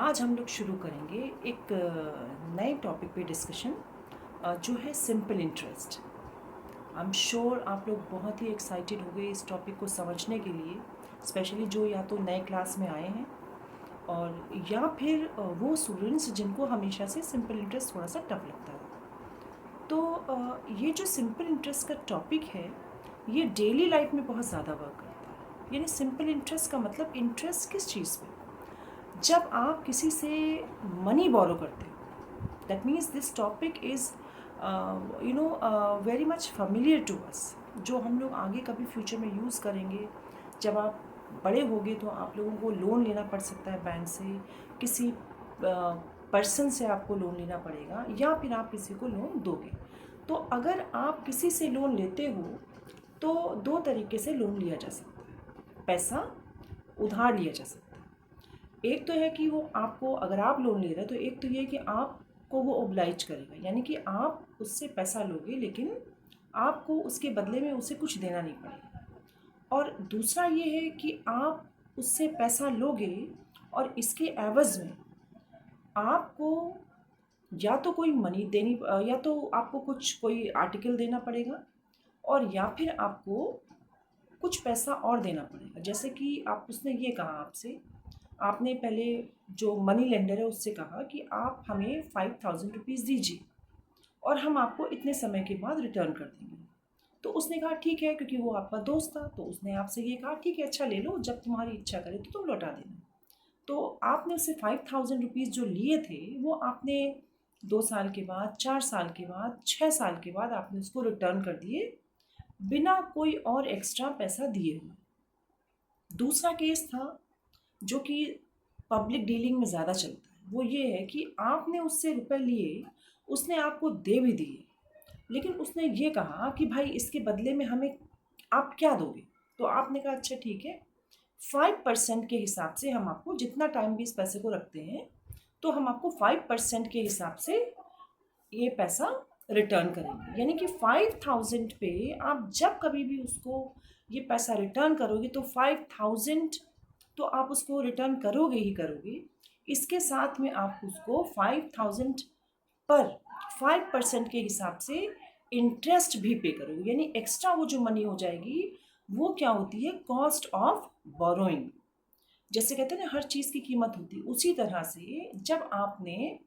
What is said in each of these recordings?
आज हम लोग शुरू करेंगे एक नए टॉपिक पे डिस्कशन जो है simple interest. I am sure आप लोग बहुत ही एक्साइटेड हो गए इस टॉपिक को समझने के लिए, स्पेशली जो या तो नए क्लास में आए हैं और या फिर वो स्टूडेंट्स जिनको हमेशा से सिंपल इंटरेस्ट थोड़ा सा टफ लगता है। तो ये जो सिंपल इंटरेस्ट का टॉपिक है ये डेली लाइफ में बहुत ज़्यादा वर्क करता है। यानी सिंपल इंटरेस्ट का मतलब इंटरेस्ट किस चीज़ पे? जब आप किसी से मनी बोरो करते हो, that means this topic is very much familiar to us, जो हम लोग आगे कभी फ्यूचर में यूज़ करेंगे। जब आप बड़े होगे तो आप लोगों को लोन लेना पड़ सकता है बैंक से, किसी पर्सन से आपको लोन लेना पड़ेगा या फिर आप किसी को लोन दोगे। तो अगर आप किसी से लोन लेते हो तो दो तरीके से लोन लिया जा सकता है, पैसा उधार लिया जा सकता है। एक तो है कि वो आपको, अगर आप लोन ले रहे हैं तो एक तो ये है कि आपको वो ओब्लाइज करेगा, यानी कि आप उससे पैसा लोगे लेकिन आपको उसके बदले में उसे कुछ देना नहीं पड़ेगा। और दूसरा ये है कि आप उससे पैसा लोगे और इसके एवज़ में आपको या तो कोई मनी देनी, या तो आपको कुछ कोई आर्टिकल देना पड़ेगा और या फिर आपको कुछ पैसा और देना पड़ेगा। जैसे कि आप, उसने ये कहा आपसे, आपने पहले जो मनी लेंडर है उससे कहा कि आप हमें 5000 रुपीज़ दीजिए और हम आपको इतने समय के बाद रिटर्न कर देंगे। तो उसने कहा ठीक है, क्योंकि वो आपका दोस्त था तो उसने आपसे ये कहा ठीक है अच्छा ले लो, जब तुम्हारी इच्छा करे तो तुम लौटा देना। तो आपने उससे 5000 रुपीज़ जो लिए थे वो आपने 2 साल के बाद, 4 साल के बाद, 6 साल के बाद आपने उसको रिटर्न कर दिए बिना कोई और एक्स्ट्रा पैसा दिए हुए। दूसरा केस था जो कि पब्लिक डीलिंग में ज़्यादा चलता है, वो ये है कि आपने उससे रुपए लिए, उसने आपको दे भी दिए, लेकिन उसने ये कहा कि भाई इसके बदले में हमें आप क्या दोगे? तो आपने कहा अच्छा ठीक है, 5% के हिसाब से हम आपको, जितना टाइम भी इस पैसे को रखते हैं तो हम आपको 5% के हिसाब से ये पैसा रिटर्न करेंगे। यानी कि 5000 पे आप जब कभी भी उसको ये पैसा रिटर्न करोगे तो 5000 तो आप उसको रिटर्न करोगे ही करोगे। इसके साथ में आप उसको 5000 पर 5% के हिसाब से इंटरेस्ट भी पे करोगे। यानी एक्स्ट्रा वो जो मनी हो जाएगी वो क्या होती है? Cost of borrowing. जैसे कहते हैं ना हर चीज़ की कीमत होती है, उसी तरह से जब आपने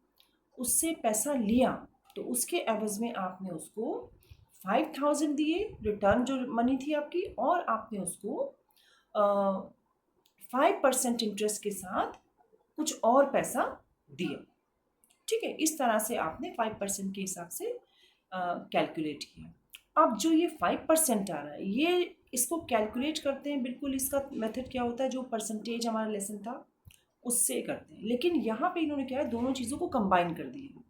उससे पैसा लिया तो उसके एवज में आपने उसको 5000 दिए, रिटर्न जो मनी थी आपकी, और आपने उसको 5% इंटरेस्ट के साथ कुछ और पैसा दिया। ठीक है, इस तरह से आपने 5% के हिसाब से कैलकुलेट किया। अब जो ये 5% आ रहा है, ये इसको कैलकुलेट करते हैं, बिल्कुल इसका मेथड क्या होता है, जो परसेंटेज हमारा लेसन था उससे करते हैं, लेकिन यहाँ पे इन्होंने क्या है, दोनों चीज़ों को कंबाइन कर दिया,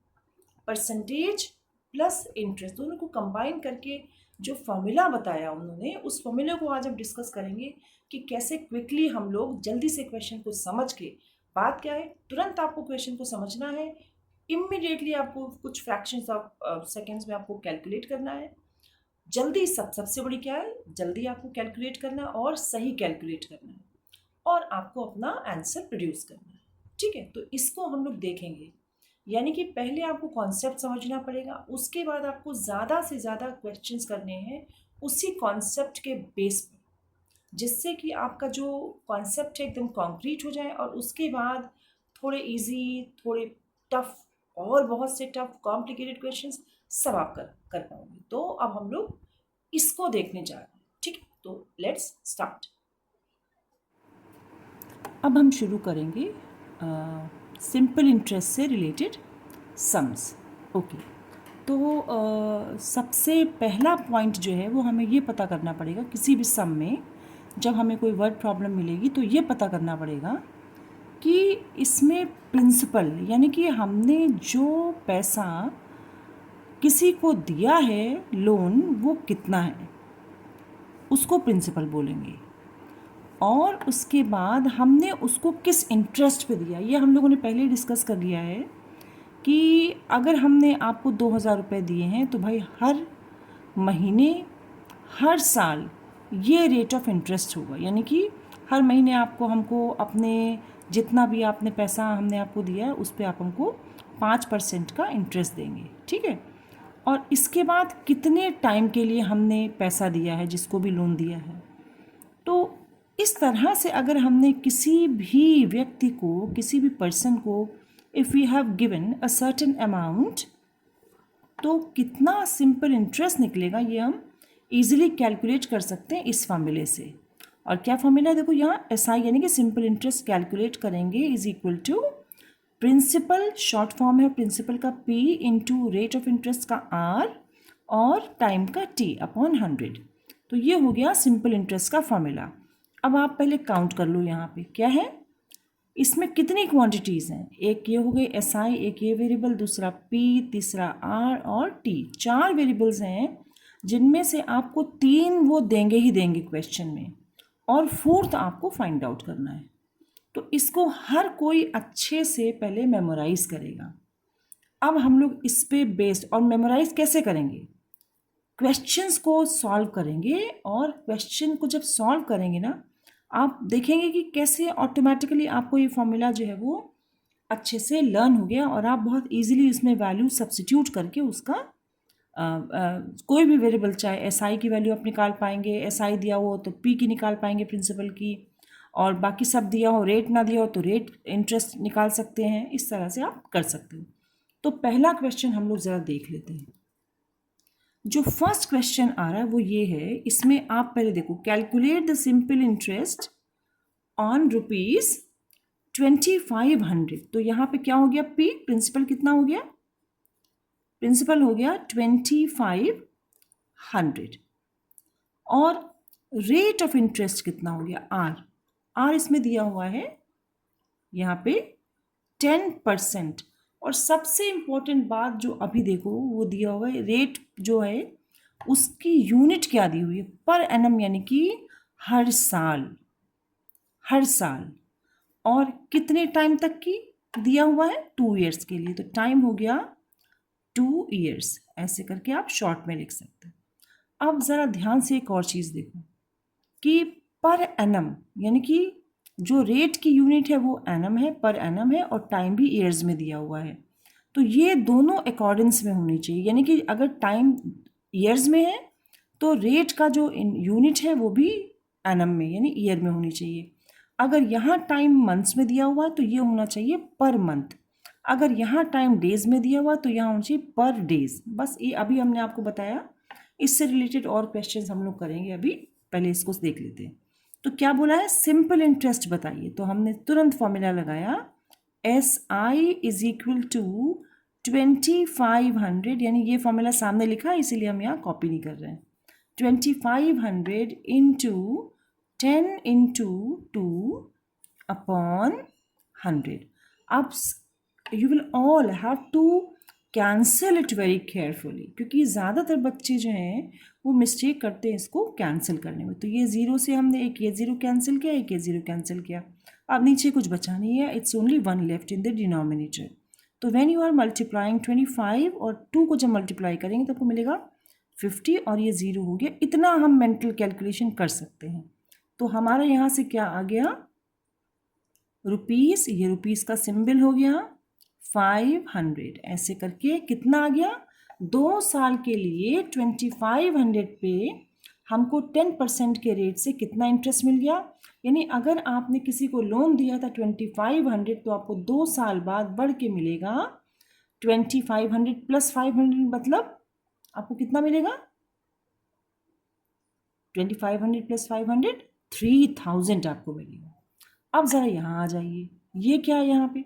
परसेंटेज प्लस इंटरेस्ट दोनों को कंबाइन करके जो फॉर्मूला बताया उन्होंने, उस फॉर्मूले को आज हम डिस्कस करेंगे कि कैसे क्विकली हम लोग जल्दी से क्वेश्चन को समझ के, बात क्या है, तुरंत आपको क्वेश्चन को समझना है, इमीडिएटली आपको कुछ फ्रैक्शंस ऑफ सेकेंड्स में आपको कैलकुलेट करना है। जल्दी सबसे बड़ी क्या है, जल्दी आपको कैलकुलेट करना है और सही कैलकुलेट करना है और आपको अपना आंसर प्रोड्यूस करना है। ठीक है, तो इसको हम लोग देखेंगे। यानी कि पहले आपको कॉन्सेप्ट समझना पड़ेगा, उसके बाद आपको ज़्यादा से ज़्यादा क्वेश्चंस करने हैं उसी कॉन्सेप्ट के बेस पर, जिससे कि आपका जो कॉन्सेप्ट है एकदम कॉन्क्रीट हो जाए, और उसके बाद थोड़े इजी, थोड़े टफ और बहुत से टफ कॉम्प्लिकेटेड क्वेश्चंस सब आप कर पाओगे। तो अब हम लोग इसको देखने जा रहे हैं। ठीक है, तो लेट्स स्टार्ट। अब हम शुरू करेंगे सिंपल इंटरेस्ट से रिलेटेड सम्स। ओके, तो सबसे पहला पॉइंट जो है वो हमें ये पता करना पड़ेगा, किसी भी सम में जब हमें कोई वर्ड प्रॉब्लम मिलेगी तो ये पता करना पड़ेगा कि इसमें प्रिंसिपल, यानी कि हमने जो पैसा किसी को दिया है लोन, वो कितना है, उसको प्रिंसिपल बोलेंगे। और उसके बाद हमने उसको किस इंटरेस्ट पे दिया, ये हम लोगों ने पहले डिस्कस कर लिया है कि अगर हमने आपको 2000 रुपये दिए हैं तो भाई हर महीने, हर साल ये रेट ऑफ इंटरेस्ट होगा। यानी कि हर महीने आपको हमको अपने जितना भी आपने पैसा हमने आपको दिया है उस पर आप हमको 5% का इंटरेस्ट देंगे, ठीक है। और इसके बाद कितने टाइम के लिए हमने पैसा दिया है, जिसको भी लोन दिया है। तो इस तरह से अगर हमने किसी भी व्यक्ति को, किसी भी पर्सन को, if we have given a certain amount, तो कितना सिंपल इंटरेस्ट निकलेगा ये हम इजीली कैलकुलेट कर सकते हैं इस फॉर्मूले से। और क्या फॉर्मूला है, देखो यहाँ SI यानी कि सिंपल इंटरेस्ट कैलकुलेट करेंगे is equal to principal, short form है प्रिंसिपल का P into rate of interest का R और टाइम का T अपॉन 100। तो ये हो गया सिंपल इंटरेस्ट का फॉर्मूला। अब आप पहले काउंट कर लो यहाँ पे क्या है, इसमें कितनी क्वांटिटीज़ हैं, एक ये हो गई SI, एक ये वेरिएबल, दूसरा P, तीसरा R और T। 4 वेरिएबल्स हैं जिनमें से आपको 3 वो देंगे ही देंगे क्वेश्चन में, और 4th आपको फाइंड आउट करना है। तो इसको हर कोई अच्छे से पहले मेमोराइज करेगा। अब हम लोग इस पे बेस्ड, और मेमोराइज कैसे करेंगे, क्वेश्चंस को सॉल्व करेंगे। और क्वेश्चन को जब सॉल्व करेंगे ना, आप देखेंगे कि कैसे ऑटोमेटिकली आपको ये फॉर्मूला जो है वो अच्छे से लर्न हो गया, और आप बहुत इजीली इसमें वैल्यू सब्स्टिट्यूट करके उसका कोई भी वेरिएबल, चाहे SI की वैल्यू आप निकाल पाएंगे, SI दिया हो तो P की निकाल पाएंगे प्रिंसिपल की, और बाकी सब दिया हो, रेट ना दिया हो तो रेट इंटरेस्ट निकाल सकते हैं। इस तरह से आप कर सकते हो। तो पहला क्वेश्चन हम लोग ज़रा देख लेते हैं। जो फर्स्ट क्वेश्चन आ रहा है वो ये है, इसमें आप पहले देखो, calculate the simple interest on ₹2500। तो यहाँ पे क्या हो गया, P प्रिंसिपल कितना हो गया, प्रिंसिपल हो गया 2500, और रेट ऑफ इंटरेस्ट कितना हो गया, R इसमें दिया हुआ है यहाँ पे 10%। और सबसे इम्पोर्टेंट बात जो अभी देखो वो दिया हुआ है, रेट जो है उसकी यूनिट क्या दी हुई है, पर एनम, यानी कि हर साल, हर साल। और कितने टाइम तक की दिया हुआ है, 2 ईयर्स के लिए। तो टाइम हो गया 2 ईयर्स, ऐसे करके आप शॉर्ट में लिख सकते हैं। अब ज़रा ध्यान से एक और चीज़ देखो कि पर एनम, यानी कि जो रेट की यूनिट है वो एनम है, पर एनम है, और टाइम भी ईयर्स में दिया हुआ है। तो ये दोनों अकॉर्डेंस में होनी चाहिए, यानी कि अगर टाइम ईयर्स में है तो रेट का जो यूनिट है वो भी एनम में यानी ईयर में होनी चाहिए। अगर यहाँ टाइम मंथ्स में दिया हुआ है तो ये होना चाहिए पर मंथ। अगर यहाँ टाइम डेज में दिया हुआ है तो यहाँ होना चाहिए पर डेज। बस ये अभी हमने आपको बताया, इससे रिलेटेड और क्वेश्चंस हम लोग करेंगे। अभी पहले इसको देख लेते हैं। तो क्या बोला है, सिंपल इंटरेस्ट बताइए। तो हमने तुरंत फॉर्मूला लगाया, SI इज इक्वल टू 2500, यानी ये फॉर्मूला सामने लिखा है इसीलिए हम यहाँ कॉपी नहीं कर रहे हैं। 2500 इंटू 10 इंटू 2 अपॉन 100। अब you will all have to cancel it very carefully, क्योंकि ज़्यादातर बच्चे जो हैं वो मिस्टेक करते हैं इसको कैंसिल करने में। तो ये ज़ीरो से हमने एक ये ज़ीरो कैंसिल किया, एक ये ज़ीरो कैंसिल किया। अब नीचे कुछ बचा नहीं है, it's only 1 left in the denominator. तो व्हेन यू आर मल्टीप्लाइंग 25 और 2 को जब मल्टीप्लाई करेंगे तो आपको मिलेगा 50, और ये ज़ीरो हो गया। इतना हम मेंटल कैलकुलेशन कर सकते हैं। तो हमारा यहाँ से क्या आ गया, रुपीज़, ये रुपीज़ का सिंबल हो गया 500, ऐसे करके कितना आ गया, 2 साल के लिए 2500 पे हमको 10% के रेट से कितना इंटरेस्ट मिल गया। यानी अगर आपने किसी को लोन दिया था 2500, तो आपको 2 साल बाद बढ़ के मिलेगा 2500 प्लस 500, मतलब आपको कितना मिलेगा, 2500 प्लस 500 3000 आपको मिलेगा। अब ज़रा यहाँ आ जाइए, ये क्या है यहाँ पे,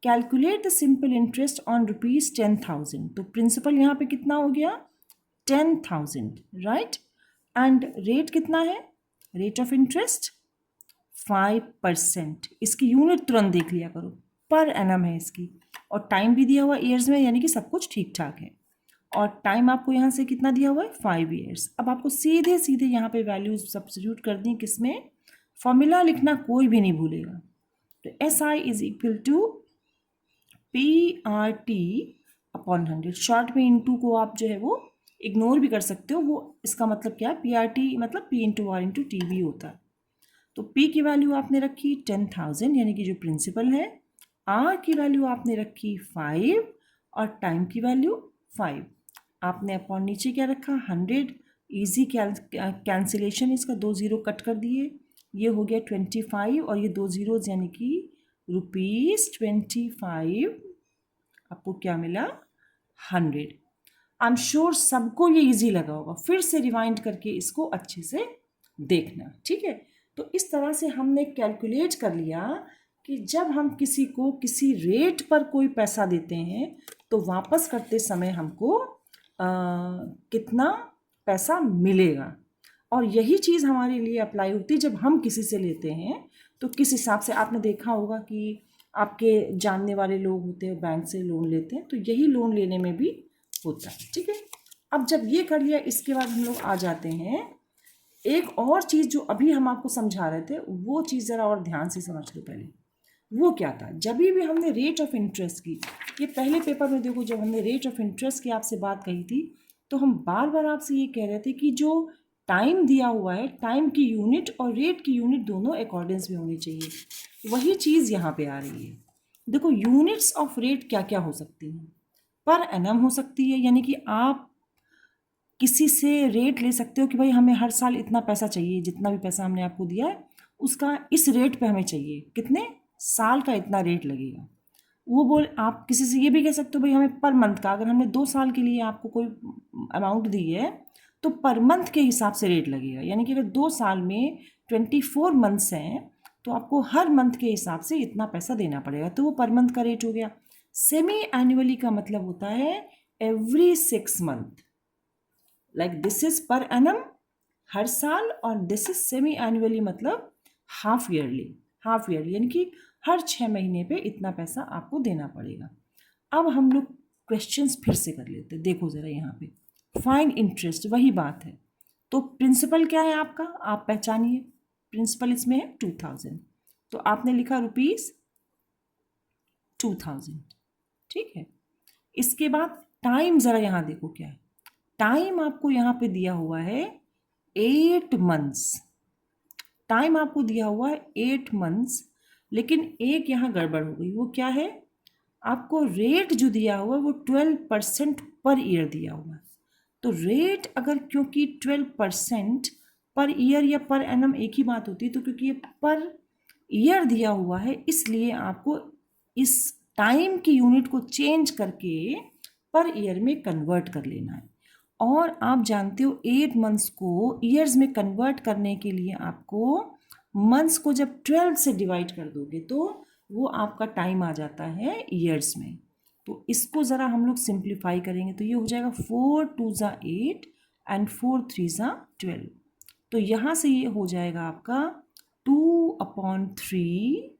calculate the simple interest on ₹10,000। तो प्रिंसिपल यहाँ पे कितना हो गया 10,000, राइट। एंड रेट कितना है, रेट ऑफ इंटरेस्ट 5%। इसकी यूनिट तुरंत देख लिया करो, पर एनम है इसकी, और टाइम भी दिया हुआ ईयर्स में, यानी कि सब कुछ ठीक ठाक है। और टाइम आपको यहाँ से कितना दिया हुआ है, 5 ईयर्स। अब आपको सीधे सीधे यहाँ पे वैल्यूज सब्स्टिट्यूट कर दी, किसमें, फॉर्मूला लिखना कोई भी नहीं भूलेगा। तो SI is equal to PRT upon 100। शॉर्ट में इंटू को आप जो है वो इग्नोर भी कर सकते हो, वो इसका मतलब क्या है, PRT मतलब P into R into T भी होता है। तो P की वैल्यू आपने रखी 10,000 यानी कि जो प्रिंसिपल है, R की वैल्यू आपने रखी 5 और टाइम की वैल्यू 5। आपने अपॉन नीचे क्या रखा 100, ईजी कैंसिलेशन, इसका 2 ज़ीरो कट कर दिए, ये हो गया 25 और ये 2 ज़ीरोज़ यानी कि ₹25 आपको क्या मिला 100। आई एम श्योर सबको ये इजी लगा होगा, फिर से रिवाइंड करके इसको अच्छे से देखना, ठीक है। तो इस तरह से हमने कैलकुलेट कर लिया कि जब हम किसी को किसी रेट पर कोई पैसा देते हैं तो वापस करते समय हमको कितना पैसा मिलेगा। और यही चीज़ हमारे लिए अप्लाई होती है जब हम किसी से लेते हैं, तो किस हिसाब से आपने देखा होगा कि आपके जानने वाले लोग होते हैं बैंक से लोन लेते हैं, तो यही लोन लेने में भी होता है, ठीक है। अब जब ये कर लिया, इसके बाद हम लोग आ जाते हैं एक और चीज़ जो अभी हम आपको समझा रहे थे, वो चीज़ ज़रा और ध्यान से समझ लो पहले। वो क्या था, जब भी हमने रेट ऑफ इंटरेस्ट की, ये पहले पेपर में देखो जब हमने रेट ऑफ इंटरेस्ट की आपसे बात कही थी, तो हम बार बार आपसे ये कह रहे थे कि जो टाइम दिया हुआ है, टाइम की यूनिट और रेट की यूनिट दोनों अकॉर्डेंस में होनी चाहिए। वही चीज़ यहाँ पे आ रही है। देखो यूनिट्स ऑफ रेट क्या क्या हो सकती हैं। पर एनम हो सकती है, यानी कि आप किसी से रेट ले सकते हो कि भाई हमें हर साल इतना पैसा चाहिए, जितना भी पैसा हमने आपको दिया है उसका इस रेट पे हमें चाहिए, कितने साल का इतना रेट लगेगा। वो बोल आप किसी से ये भी कह सकते हो भाई हमें पर मंथ का, अगर हमने 2 साल के लिए आपको कोई अमाउंट दी है तो पर मंथ के हिसाब से रेट लगेगा, यानी कि अगर 2 साल में 24 मंथ्स हैं तो आपको हर मंथ के हिसाब से इतना पैसा देना पड़ेगा, तो वो पर मंथ का रेट हो गया। सेमी एनुअली का मतलब होता है every 6 month, like this is per annum हर साल, और दिस इज सेमी एनुअली मतलब हाफ ईयरली, हाफ ईयरली यानी कि हर 6 महीने पे इतना पैसा आपको देना पड़ेगा। अब हम लोग क्वेश्चंस फिर से कर लेते हैं, देखो ज़रा यहाँ पे फाइंड इंटरेस्ट, वही बात है। तो प्रिंसिपल क्या है आपका, आप पहचानिए, प्रिंसिपल इसमें है 2000, तो आपने लिखा ₹2000, ठीक है। इसके बाद टाइम ज़रा यहाँ देखो क्या है, टाइम आपको यहाँ पे दिया हुआ है 8 मंथ्स, टाइम आपको दिया हुआ है 8 मंथ्स, लेकिन एक यहाँ गड़बड़ हो गई, वो क्या है, आपको रेट जो दिया हुआ है वो 12% पर ईयर दिया हुआ है। तो रेट अगर, क्योंकि 12% पर ईयर या पर एनम एक ही बात होती है, तो क्योंकि ये पर ईयर दिया हुआ है इसलिए आपको इस टाइम की यूनिट को चेंज करके पर ईयर में कन्वर्ट कर लेना है। और आप जानते हो 8 मंथ्स को ईयर्स में कन्वर्ट करने के लिए आपको मंथ्स को जब 12 से डिवाइड कर दोगे तो वो आपका टाइम आ जाता है ईयर्स में। तो इसको ज़रा हम लोग सिंप्लीफाई करेंगे तो ये हो जाएगा 4 2 ज़ा 8 एंड 4 3 ज़ा 12। तो यहाँ से ये हो जाएगा आपका 2/3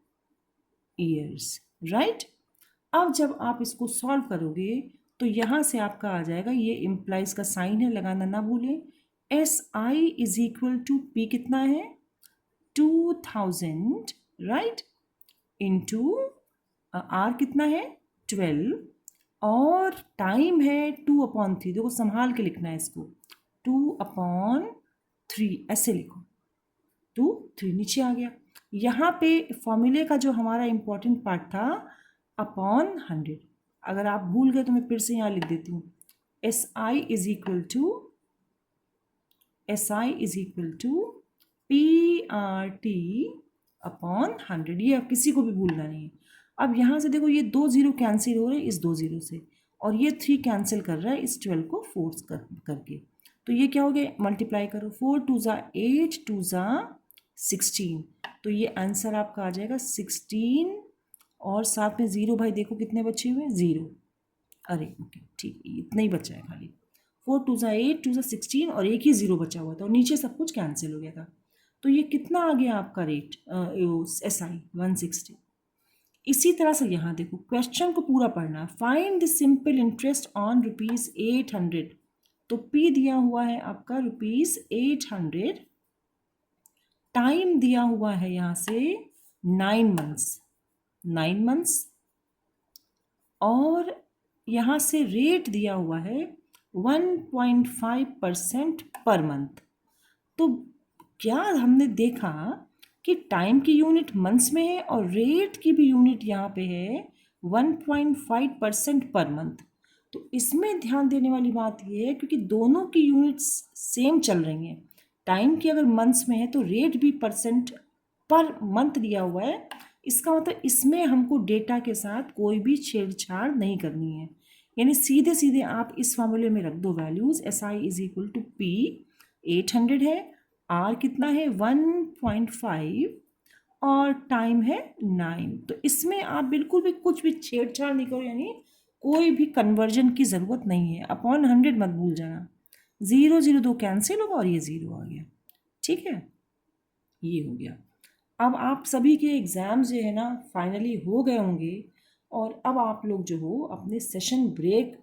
ईयर्स, राइट। अब जब आप इसको सॉल्व करोगे तो यहाँ से आपका आ जाएगा, ये इम्प्लाइज का साइन है लगाना ना भूलें, SI is equal to P कितना है 2000, राइट, इंटू R कितना है 12 और टाइम है 2/3, देखो संभाल के लिखना है इसको, 2/3 ऐसे लिखो, 2 3 नीचे आ गया। यहाँ पे फॉर्मूले का जो हमारा इंपॉर्टेंट पार्ट था अपॉन 100, अगर आप भूल गए तो मैं फिर से यहाँ लिख देती हूँ, SI is equal to PRT upon 100, ये अब किसी को भी भूलना नहीं है। अब यहाँ से देखो ये 2 ज़ीरो कैंसिल हो रहे हैं इस 2 ज़ीरो से, और ये 3 कैंसिल कर रहा है इस 12 को फोर्स करके, तो ये क्या हो गया, मल्टीप्लाई करो, 4 2 ज़ा 8 2 ज़ा 16, तो ये आंसर आपका आ जाएगा 16, और साथ में ज़ीरो भाई देखो कितने बचे हुए हैं, ज़ीरो, अरे ओके ठीक है इतना ही बचा है खाली, 4 2 ज़ा 8 2 ज़ा 16 और एक ही ज़ीरो बचा हुआ था और नीचे सब कुछ कैंसिल हो गया था। तो ये कितना आ गया आपका रेट SI 160। इसी तरह से यहाँ देखो क्वेश्चन को पूरा पढ़ना, find the simple interest on ₹800, तो P दिया हुआ है आपका ₹800, टाइम दिया हुआ है यहाँ से 9 मंथ्स, और यहाँ से रेट दिया हुआ है 1.5% पर मंथ। तो क्या हमने देखा कि टाइम की यूनिट मंथ्स में है और रेट की भी यूनिट यहाँ पे है 1.5% पर मंथ। तो इसमें ध्यान देने वाली बात ये है क्योंकि दोनों की यूनिट्स सेम चल रही हैं। टाइम की अगर मंथ्स में है तो रेट भी परसेंट पर मंथ दिया हुआ है। इसका मतलब इसमें हमको डेटा के साथ कोई भी छेड़छाड़ नहीं करनी है, यानी सीधे सीधे आप इस फॉर्मूले में रख दो values. S I is equal to P 800 है, आर कितना है 1.5 और टाइम है 9। तो इसमें आप बिल्कुल भी कुछ भी छेड़छाड़ नहीं करो, यानी कोई भी कन्वर्जन की ज़रूरत नहीं है। अपॉन 100 मत भूल जाना, 0 0 2 कैंसिल होगा और ये 0 आ गया। ठीक है, ये हो गया। अब आप सभी के एग्ज़ाम्स जो है ना फाइनली हो गए होंगे और अब आप लोग जो हो अपने सेशन ब्रेक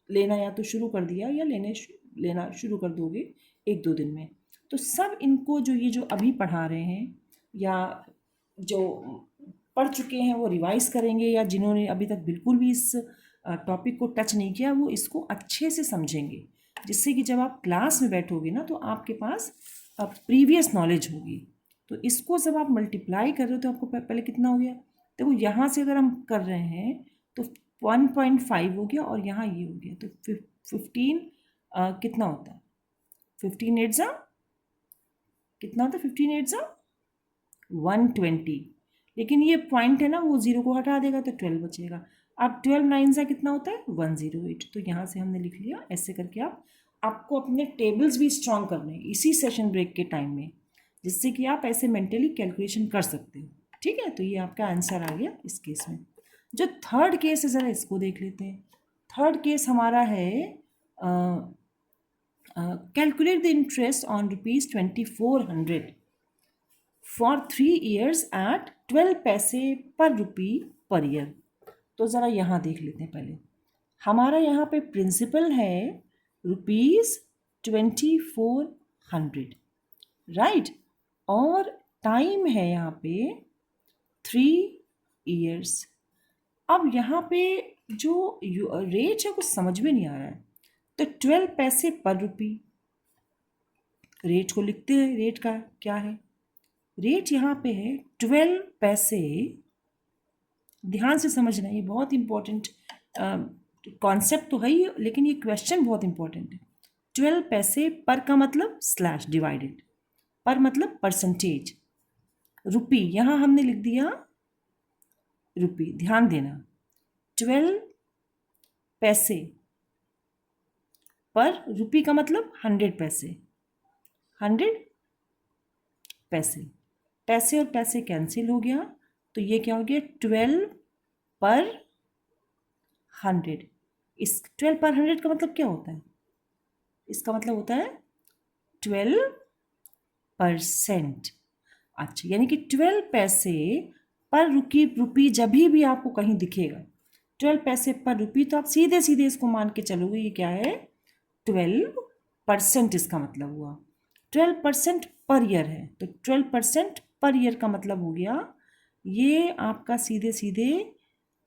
लेना या तो शुरू कर दिया या लेना शुरू कर दोगे 1-2 दिन में। तो सब इनको जो ये जो अभी पढ़ा रहे हैं या जो पढ़ चुके हैं वो रिवाइज करेंगे, या जिन्होंने अभी तक बिल्कुल भी इस टॉपिक को टच नहीं किया वो इसको अच्छे से समझेंगे, जिससे कि जब आप क्लास में बैठोगे ना तो आपके पास प्रीवियस नॉलेज होगी। तो इसको जब आप मल्टीप्लाई कर रहे हो तो आपको पहले कितना हो गया, देखो यहाँ से अगर हम कर रहे हैं तो 1.5 हो गया और यहाँ ये हो गया, तो 15 कितना होता है 15 8 जा कितना होता है 15 8 जा 120। लेकिन ये पॉइंट है ना वो 0 को हटा देगा तो 12 बचेगा। अब 12 9 जा कितना होता है 108। तो यहाँ से हमने लिख लिया। ऐसे करके आपको अपने टेबल्स भी स्ट्रॉन्ग करने हैं इसी सेशन ब्रेक के टाइम में, जिससे कि आप ऐसे मेंटली कैलकुलेशन कर सकते हो। ठीक है, तो ये आपका आंसर आ गया इस केस में। जो थर्ड केस है ज़रा इसको देख लेते हैं। थर्ड केस हमारा है calculate the interest on ₹2400 for 3 years at 12 पैसे पर रुपी पर ईयर। तो ज़रा यहाँ देख लेते हैं पहले। हमारा यहाँ पे प्रिंसिपल है ₹2400, राइट, और टाइम है यहाँ पे 3 years। अब यहाँ पे जो रेट है कुछ समझ में नहीं आ रहा है, तो 12 पैसे पर रुपी, रेट को लिखते हैं। रेट का क्या है, रेट यहाँ पे है 12 पैसे। ध्यान से समझना, ये बहुत इंपॉर्टेंट कॉन्सेप्ट तो है ही, लेकिन ये क्वेश्चन बहुत इंपॉर्टेंट है। 12 पैसे पर का मतलब स्लैश डिवाइडेड, पर मतलब परसेंटेज, रुपी यहाँ हमने लिख दिया रुपी। ध्यान देना, 12 पैसे पर रुपी का मतलब 100 पैसे, 100 पैसे। पैसे और पैसे कैंसिल हो गया, तो ये क्या हो गया 12 पर 100। इस 12 पर 100 का मतलब क्या होता है, इसका मतलब होता है 12%। अच्छा, यानी कि 12 पैसे पर रुपी जब भी आपको कहीं दिखेगा 12 पैसे पर रुपी, तो आप सीधे सीधे इसको मान के चलोगे ये क्या है 12%। इसका मतलब हुआ 12% पर ईयर है, तो 12% पर ईयर का मतलब हो गया ये आपका सीधे सीधे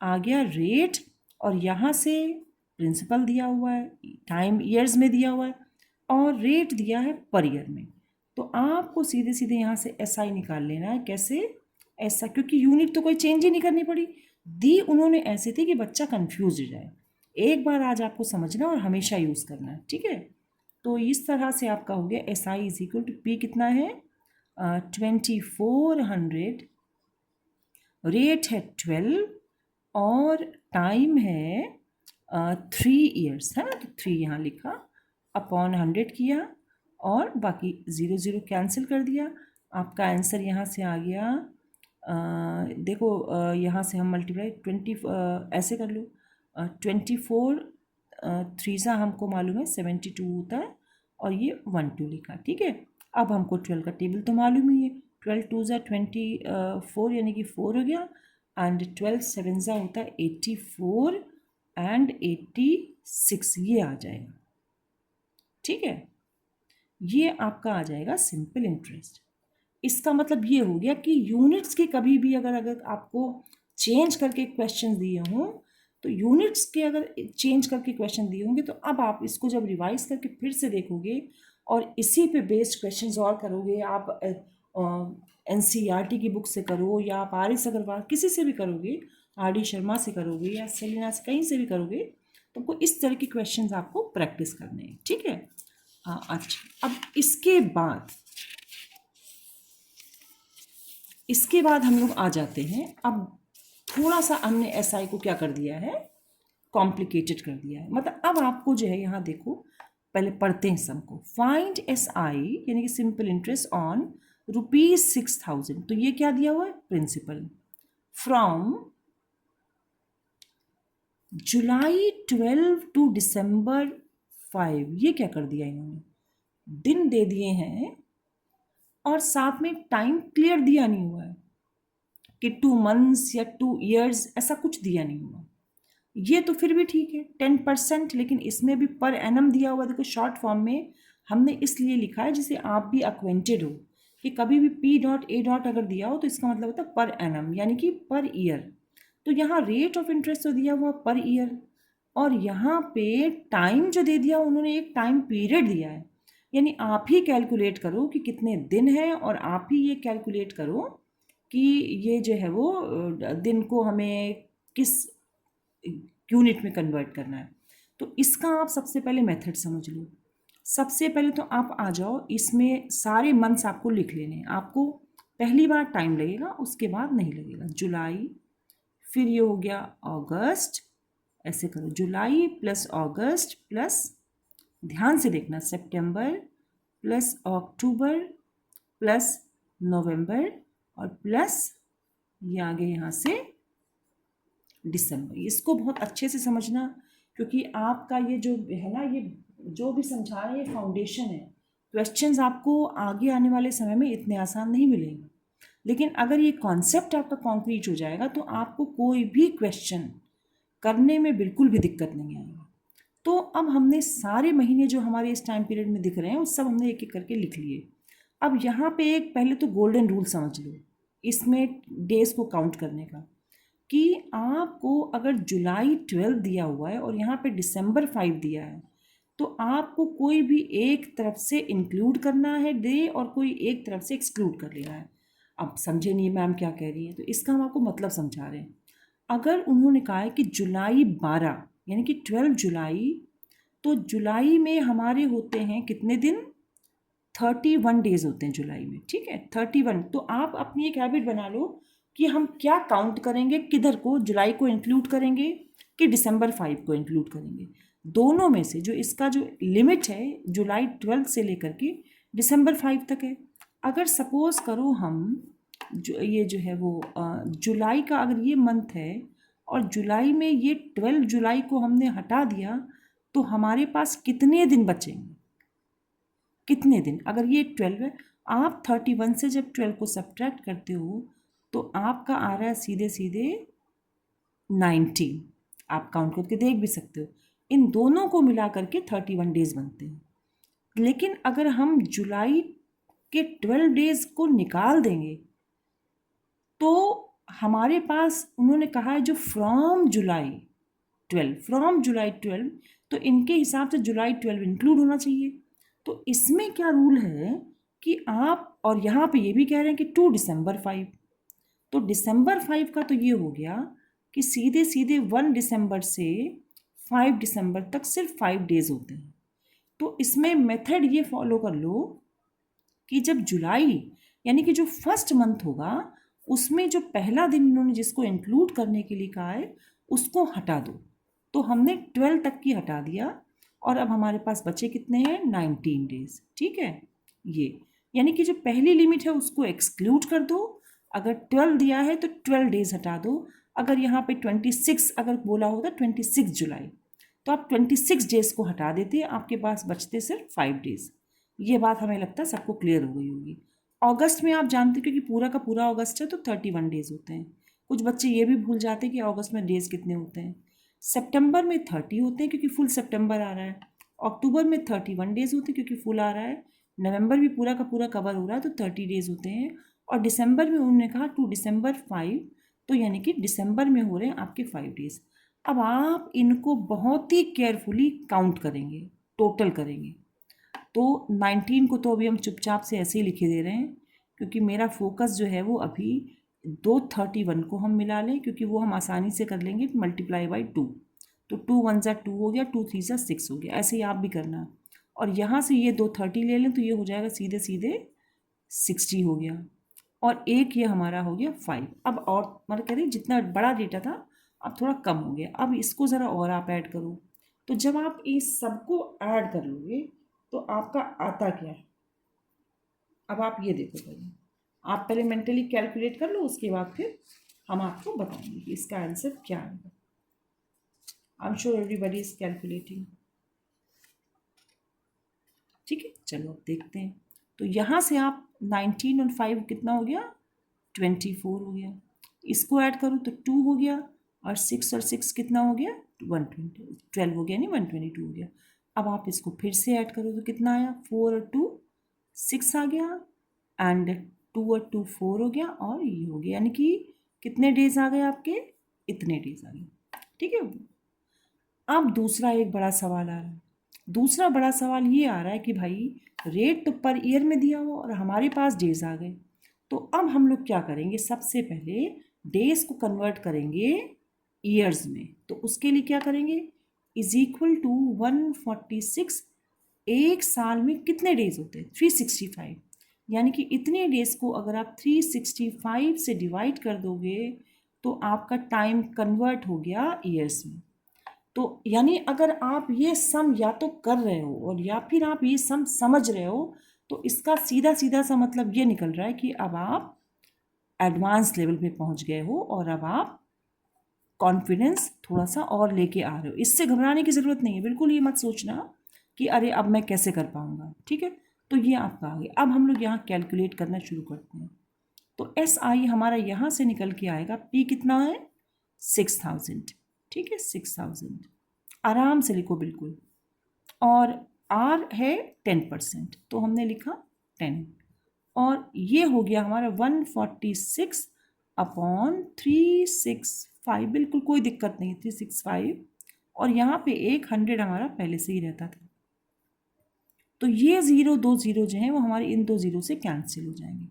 आ गया रेट, और यहाँ से प्रिंसिपल दिया हुआ है, टाइम ईयर्स में दिया हुआ है, और रेट दिया है पर ईयर में। तो आपको सीधे सीधे यहाँ से SI निकाल लेना है। कैसे, ऐसा, क्योंकि यूनिट तो कोई चेंज ही नहीं करनी पड़ी, दी उन्होंने ऐसे थी कि बच्चा कंफ्यूज हो जाए। एक बार आज आपको समझना और हमेशा यूज़ करना है। ठीक है, तो इस तरह से आपका हो गया SI is equal to P कितना है 2400, रेट है 12 और टाइम है 3 years है ना, तो 3 यहाँ लिखा, अपॉन 100 किया और बाकी 0 0 कैंसिल कर दिया। आपका आंसर यहाँ से आ गया देखो यहाँ से हम मल्टीप्लाई 20 ऐसे कर लो 24 3 सा हमको मालूम है 72 होता है, और ये 1 2 लिखा। ठीक है, अब हमको 12 का टेबल तो मालूम ही है, 12 2 ज़ा 24 यानी कि 4 हो गया, एंड 12 7 ज़ा होता है 84 एंड 86, ये आ जाएगा। ठीक है, ये आपका आ जाएगा सिंपल इंटरेस्ट। इसका मतलब ये हो गया कि यूनिट्स के कभी भी अगर आपको चेंज करके क्वेश्चन दिए हों, तो यूनिट्स के अगर चेंज करके क्वेश्चन दिए होंगे तो अब आप इसको जब रिवाइज करके फिर से देखोगे और इसी पे बेस्ड क्वेश्चंस और करोगे, आप NCERT की बुक से करो या आप RS अग्रवाल किसी से भी करोगे, RD शर्मा से करोगे या सेलिना से, कहीं से भी करोगे, तो आपको इस तरह के क्वेश्चंस आपको प्रैक्टिस करने हैं, ठीक है। अच्छा, अब इसके बाद हम लोग आ जाते हैं, अब थोड़ा सा हमने SI को क्या कर दिया है, कॉम्प्लिकेटेड कर दिया है। मतलब अब आपको जो है यहाँ देखो, पहले पढ़ते हैं सबको। फाइंड SI यानी कि सिंपल इंटरेस्ट ऑन ₹6,000, तो ये क्या दिया हुआ है, प्रिंसिपल, फ्रॉम जुलाई 12 टू दिसंबर 5। ये क्या कर दिया इन्होंने, दिन दे दिए हैं और साथ में टाइम क्लियर दिया नहीं हुआ है कि 2 मंथ्स या 2 ईयर्स, ऐसा कुछ दिया नहीं हुआ। ये तो फिर भी ठीक है 10%, लेकिन इसमें भी पर एनम दिया हुआ। देखो शॉर्ट फॉर्म में हमने इसलिए लिखा है जिसे आप भी अक्वेंटेड हो कि कभी भी P.A. अगर दिया हो तो इसका मतलब होता है पर एनम, यानी कि पर ईयर। तो यहाँ रेट ऑफ इंटरेस्ट तो दिया हुआ पर ईयर, और यहाँ पे टाइम जो दे दिया उन्होंने, एक टाइम पीरियड दिया है। यानी आप ही कैलकुलेट करो कि कितने दिन हैं, और आप ही ये कैलकुलेट करो कि ये जो है वो दिन को हमें किस यूनिट में कन्वर्ट करना है। तो इसका आप सबसे पहले मेथड समझ लो। सबसे पहले तो आप आ जाओ, इसमें सारे मंथ्स आपको लिख लेने हैं। आपको पहली बार टाइम लगेगा, उसके बाद नहीं लगेगा। जुलाई, फिर ये हो गया अगस्त, ऐसे करो, जुलाई प्लस अगस्त प्लस, ध्यान से देखना, सितंबर प्लस अक्टूबर प्लस नवंबर और प्लस ये आगे यहाँ से दिसंबर। इसको बहुत अच्छे से समझना, क्योंकि आपका ये जो है ना, ये जो भी समझा रहे हैं ये फाउंडेशन है। क्वेश्चंस आपको आगे आने वाले समय में इतने आसान नहीं मिलेंगे, लेकिन अगर ये कॉन्सेप्ट आपका कॉन्क्रीट हो जाएगा तो आपको कोई भी क्वेश्चन करने में बिल्कुल भी दिक्कत नहीं आएगी। तो अब हमने सारे महीने जो हमारे इस टाइम पीरियड में दिख रहे हैं उस सब हमने एक एक करके लिख लिए। अब यहाँ पे एक पहले तो गोल्डन रूल समझ लो इसमें डेज को काउंट करने का, कि आपको अगर जुलाई 12 दिया हुआ है और यहाँ पे दिसंबर 5 दिया है, तो आपको कोई भी एक तरफ से इंक्लूड करना है डे और कोई एक तरफ से एक्सक्लूड कर लेना है। अब समझे नहीं मैम क्या कह रही है, तो इसका हम आपको मतलब समझा रहे हैं। अगर उन्होंने कहा है कि जुलाई 12 यानी कि 12 जुलाई, तो जुलाई में हमारे होते हैं कितने दिन, 31 डेज होते हैं जुलाई में, ठीक है 31। तो आप अपनी एक हैबिट बना लो कि हम क्या काउंट करेंगे, किधर को, जुलाई को इंक्लूड करेंगे कि दिसंबर 5 को इंक्लूड करेंगे। दोनों में से जो इसका जो लिमिट है जुलाई 12 से लेकर के दिसंबर 5 तक है। अगर सपोज करो हम ये जो है वो जुलाई का अगर ये मंथ है और जुलाई में ये 12 जुलाई को हमने हटा दिया, तो हमारे पास कितने दिन बचेंगे, कितने दिन। अगर ये 12 है, आप 31 से जब 12 को सब्ट्रैक्ट करते हो तो आपका आ रहा है सीधे सीधे 19। आप काउंट करके देख भी सकते हो, इन दोनों को मिला करके 31 डेज बनते हैं। लेकिन अगर हम जुलाई के 12 डेज को निकाल देंगे तो हमारे पास उन्होंने कहा है जो फ्रॉम जुलाई 12, तो इनके हिसाब से जुलाई 12 इंक्लूड होना चाहिए। तो इसमें क्या रूल है कि आप, और यहाँ पे ये भी कह रहे हैं कि 2 दिसंबर 5, तो दिसंबर 5 का तो ये हो गया कि सीधे सीधे 1 दिसंबर से 5 दिसंबर तक सिर्फ 5 डेज होते हैं। तो इसमें मेथड ये फॉलो कर लो कि जब जुलाई यानी कि जो फर्स्ट मंथ होगा उसमें जो पहला दिन इन्होंने जिसको इंक्लूड करने के लिए कहा है उसको हटा दो। तो हमने 12 तक की हटा दिया और अब हमारे पास बचे कितने हैं, 19 डेज, ठीक है। ये यानी कि जो पहली लिमिट है उसको एक्सक्लूड कर दो। अगर 12 दिया है तो 12 डेज हटा दो। अगर यहाँ पे 26 अगर बोला होता 26 जुलाई, तो आप 26 डेज को हटा देते, आपके पास बचते सिर्फ 5 डेज। ये बात हमें लगता है सबको क्लियर हो गई होगी। अगस्त में आप जानते क्योंकि पूरा का पूरा अगस्त है तो 31 डेज होते हैं। कुछ बच्चे ये भी भूल जाते हैं कि अगस्त में डेज कितने होते हैं। सितंबर में 30 होते हैं क्योंकि फुल सितंबर आ रहा है। अक्टूबर में 31 डेज होते हैं क्योंकि फुल आ रहा है। नवंबर भी पूरा का पूरा कवर हो रहा है तो 30 डेज होते हैं। और दिसंबर में उन्होंने कहा 2 दिसंबर 5, तो यानी कि दिसंबर में हो रहे हैं आपके 5 डेज। अब आप इनको बहुत ही केयरफुली काउंट करेंगे, टोटल करेंगे। तो 19 को तो अभी हम चुपचाप से ऐसे ही लिखे दे रहे हैं क्योंकि मेरा फोकस जो है वो अभी 231 को हम मिला लें, क्योंकि वो हम आसानी से कर लेंगे मल्टीप्लाई बाई 2। तो 2 1 ज़ा 2 हो गया, 2 3 ज़ा 6 हो गया। ऐसे ही आप भी करना। और यहाँ से ये 230 ले लें तो ये हो जाएगा सीधे सीधे 60 हो गया। और एक ये हमारा हो गया 5। अब और मतलब कह रही जितना बड़ा डेटा था अब थोड़ा कम हो गया। अब इसको ज़रा और आप ऐड करो। तो जब आप इस सबको ऐड कर लोगे तो आपका आता क्या है। अब आप ये देखो पहले, आप पहले मेंटली कैलकुलेट कर लो, उसके बाद फिर हम आपको बताएंगे कि इसका आंसर क्या आएगा। I am sure everybody is calculating. ठीक है, चलो अब देखते हैं। तो यहाँ से आप 19 और 5 कितना हो गया, 24 हो गया। इसको ऐड करो तो 2 हो गया, और 6 और 6 कितना हो गया, 120, 12 हो गया नहीं 122 हो गया। अब आप इसको फिर से ऐड करो तो कितना आया, 4 और 2 6 आ गया, एंड 2 और 2 4 हो गया, और ये हो गया। यानी कि कितने डेज आ गए आपके, इतने डेज आ गए। ठीक है। अब दूसरा एक बड़ा सवाल आ रहा है। दूसरा बड़ा सवाल ये आ रहा है कि भाई रेट तो पर ईयर में दिया हो और हमारे पास डेज आ गए। तो अब हम लोग क्या करेंगे, सबसे पहले डेज को कन्वर्ट करेंगे ईयर्स में। तो उसके लिए क्या करेंगे, इज इक्वल टू 146। एक साल में कितने डेज होते हैं, 365। यानी कि इतने डेज को अगर आप 365 से डिवाइड कर दोगे तो आपका टाइम कन्वर्ट हो गया ईयर्स में। तो यानी अगर आप ये सम या तो कर रहे हो और या फिर आप ये सम समझ रहे हो, तो इसका सीधा सीधा सा मतलब ये निकल रहा है कि अब आप एडवांस लेवल पे पहुंच गए हो और अब आप कॉन्फिडेंस थोड़ा सा और लेके आ रहे हो। इससे घबराने की ज़रूरत नहीं है, बिल्कुल ये मत सोचना कि अरे अब मैं कैसे कर पाऊंगा। ठीक है, तो ये आपका आ गया। अब हम लोग यहाँ कैलकुलेट करना शुरू करते हैं। तो एस आई हमारा यहाँ से निकल के आएगा, पी कितना है, 6000। ठीक है, 6000 आराम से लिखो बिल्कुल। और आर है 10%, तो हमने लिखा 10। और ये हो गया हमारा 146 अपॉन 365। बिल्कुल कोई दिक्कत नहीं, 365। और यहाँ पे एक 100 हमारा पहले से ही रहता था। तो ये 2 जीरो जो हैं वो हमारे इन 2 जीरो से कैंसिल हो जाएंगे।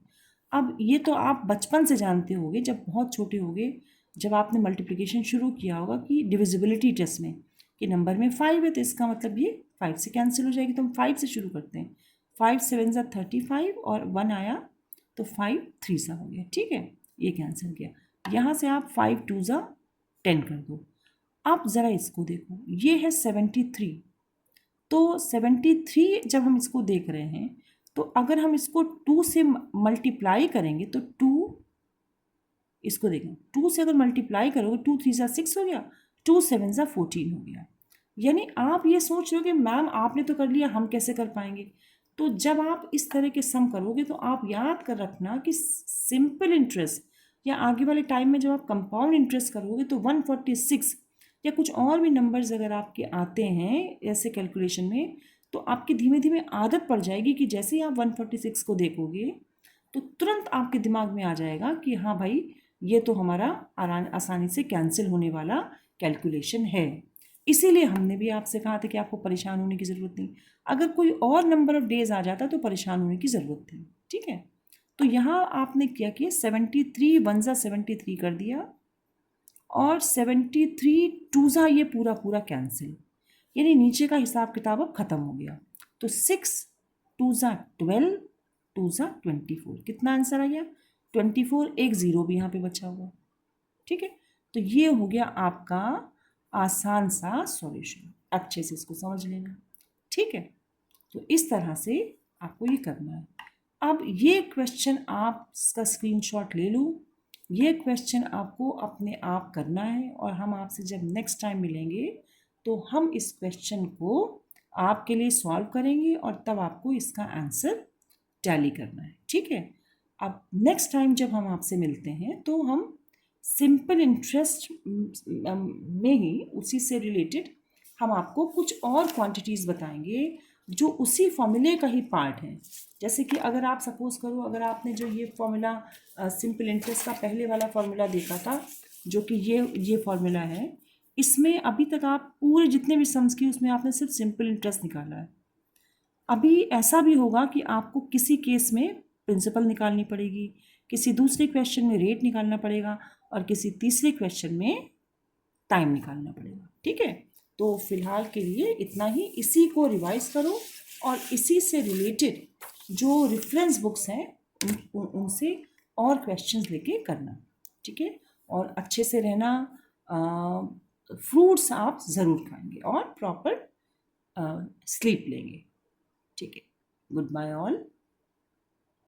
अब ये तो आप बचपन से जानते होगे, जब बहुत छोटे होगे, जब आपने मल्टीप्लिकेशन शुरू किया होगा कि डिविजिबिलिटी टेस्ट में, कि नंबर में 5 है तो इसका मतलब ये 5 से कैंसिल हो जाएगी। तो हम 5 से शुरू करते हैं। 5 7 ज़ा 35 और 1 आया तो 5 3 सा हो गया। ठीक है, ये कैंसिल किया। यहाँ से आप 5 2 ज़ा 10 कर दो। अब ज़रा इसको देखो, ये है 73। तो 73 जब हम इसको देख रहे हैं तो अगर हम इसको 2 से मल्टीप्लाई करेंगे तो 2, इसको देखें 2 से अगर मल्टीप्लाई करोगे 2 3 ज़ा 6 हो गया, 2 7 ज़ा 14 हो गया। यानी आप ये सोच रहे हो कि मैम आपने तो कर लिया, हम कैसे कर पाएंगे। तो जब आप इस तरह के सम करोगे तो आप याद कर रखना कि सिंपल इंटरेस्ट या आगे वाले टाइम में जब आप कंपाउंड इंटरेस्ट करोगे तो 146 या कुछ और भी नंबर्स अगर आपके आते हैं ऐसे कैलकुलेशन में, तो आपकी धीमे धीमे आदत पड़ जाएगी कि जैसे ही आप 146 को देखोगे तो तुरंत आपके दिमाग में आ जाएगा कि हाँ भाई ये तो हमारा आसानी से कैंसिल होने वाला कैलकुलेशन है। इसीलिए हमने भी आपसे कहा था कि आपको परेशान होने की ज़रूरत नहीं। अगर कोई और नंबर ऑफ डेज आ जाता तो परेशान होने की ज़रूरत थी। ठीक है, तो यहाँ आपने क्या किया, 73 1 ज़ा 73 कर दिया, और 73 2 ज़ा ये पूरा पूरा कैंसिल, यानी नीचे का हिसाब किताब अब ख़त्म हो गया। तो 6 2 ज़ा 12 2 ज़ा 24, कितना आंसर आ गया, 24। एक ज़ीरो भी यहाँ पे बचा हुआ। ठीक है, तो ये हो गया आपका आसान सा सॉल्यूशन। अच्छे से इसको समझ लेना। ठीक है, तो इस तरह से आपको ये करना है। अब ये क्वेश्चन आप इसका स्क्रीनशॉट ले लो। ये क्वेश्चन आपको अपने आप करना है और हम आपसे जब नेक्स्ट टाइम मिलेंगे तो हम इस क्वेश्चन को आपके लिए सॉल्व करेंगे और तब आपको इसका आंसर टैली करना है। ठीक है, अब नेक्स्ट टाइम जब हम आपसे मिलते हैं तो हम सिंपल इंटरेस्ट में ही उसी से रिलेटेड हम आपको कुछ और क्वांटिटीज़ बताएंगे जो उसी फॉर्मूले का ही पार्ट है। जैसे कि अगर आप सपोज़ करो, अगर आपने जो ये फॉर्मूला सिंपल इंटरेस्ट का पहले वाला फॉर्मूला देखा था, जो कि ये फॉर्मूला है, इसमें अभी तक आप पूरे जितने भी सम्स किए उसमें आपने सिर्फ सिंपल इंटरेस्ट निकाला है। अभी ऐसा भी होगा कि आपको किसी केस में प्रिंसिपल निकालनी पड़ेगी, किसी दूसरे क्वेश्चन में रेट निकालना पड़ेगा और किसी तीसरे क्वेश्चन में टाइम निकालना पड़ेगा। ठीक है, तो फिलहाल के लिए इतना ही। इसी को रिवाइज करो और इसी से रिलेटेड जो रेफरेंस बुक्स हैं उनसे और क्वेश्चंस लेके करना। ठीक है, और अच्छे से रहना, फ्रूट्स आप ज़रूर खाएंगे और प्रॉपर स्लीप लेंगे। ठीक है, गुड बाय ऑल।